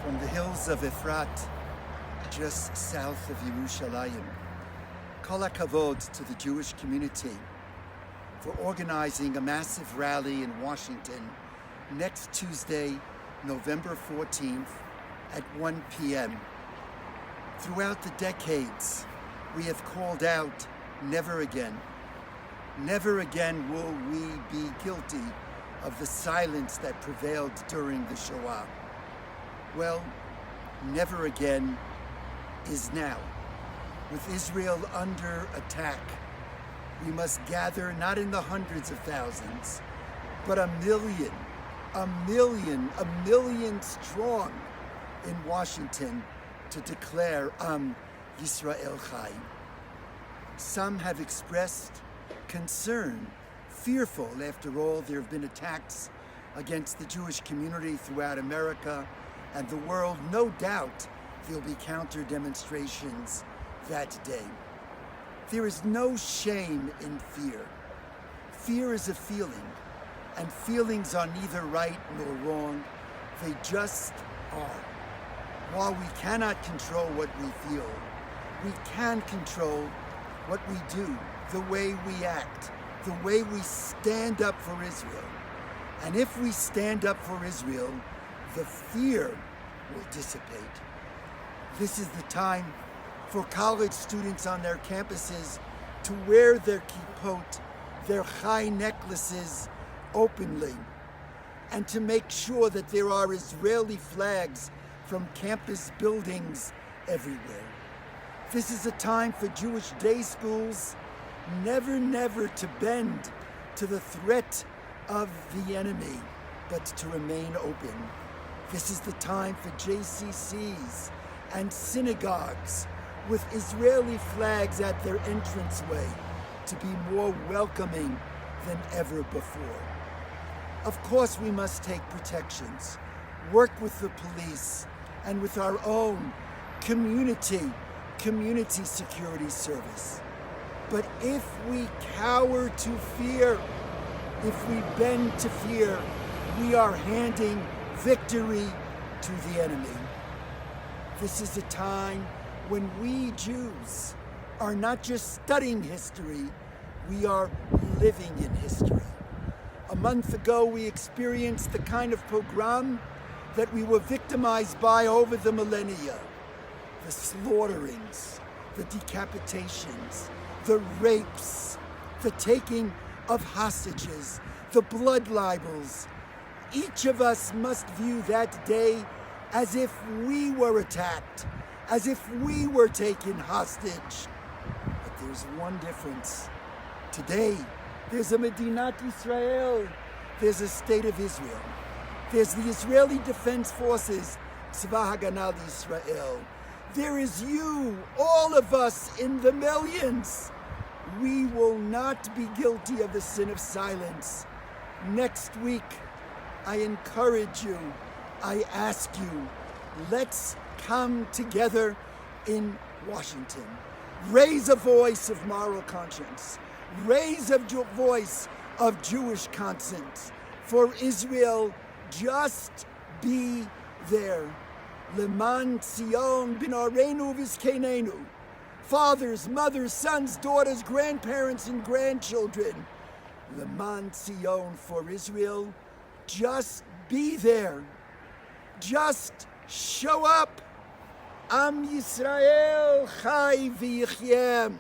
From the hills of Efrat, just south of Yerushalayim, Kol HaKavod to the Jewish community for organizing a massive rally in Washington next Tuesday, November 14th at 1 p.m. Throughout the decades, we have called out, never again. Never again will we be guilty of the silence that prevailed during the Shoah. Well, never again is now. With Israel under attack, we must gather not in the hundreds of thousands, but a million strong in Washington to declare Am Yisrael Chai. Some have expressed concern, fearful. After all, there have been attacks against the Jewish community throughout America and the world. No doubt there'll be counter demonstrations that day. There is no shame in fear. Fear is a feeling, and feelings are neither right nor wrong. They just are. While we cannot control what we feel, we can control what we do, the way we act, the way we stand up for Israel. And if we stand up for Israel, the fear will dissipate. This is the time for college students on their campuses to wear their kippot, their chai necklaces openly, and to make sure that there are Israeli flags from campus buildings everywhere. This is a time for Jewish day schools never to bend to the threat of the enemy, but to remain open. This is the time for JCCs and synagogues with Israeli flags at their entranceway to be more welcoming than ever before. Of course, we must take protections, work with the police and with our own community security service. But if we cower to fear, if we bend to fear, we are handing victory to the enemy. This is a time when we Jews are not just studying history, we are living in history. A month ago, we experienced the kind of pogrom that we were victimized by over the millennia. The slaughterings, the decapitations, the rapes, the taking of hostages, the blood libels. Each of us must view that day as if we were attacked, as if we were taken hostage. But there's one difference. Today, there's a Medinat Israel. There's a state of Israel. There's the Israeli Defense Forces, Tzva Haganah Yisrael. There is you, all of us in the millions. We will not be guilty of the sin of silence. Next week, I encourage you, I ask you, let's come together in Washington. Raise a voice of moral conscience. Raise a voice of Jewish conscience. For Israel, just be there. Leman Tzion b'narenu v'zkenenu. Fathers, mothers, sons, daughters, grandparents, and grandchildren. Leman Tzion, for Israel, just be there. Just show up. Am Yisrael Chai v'yichyem.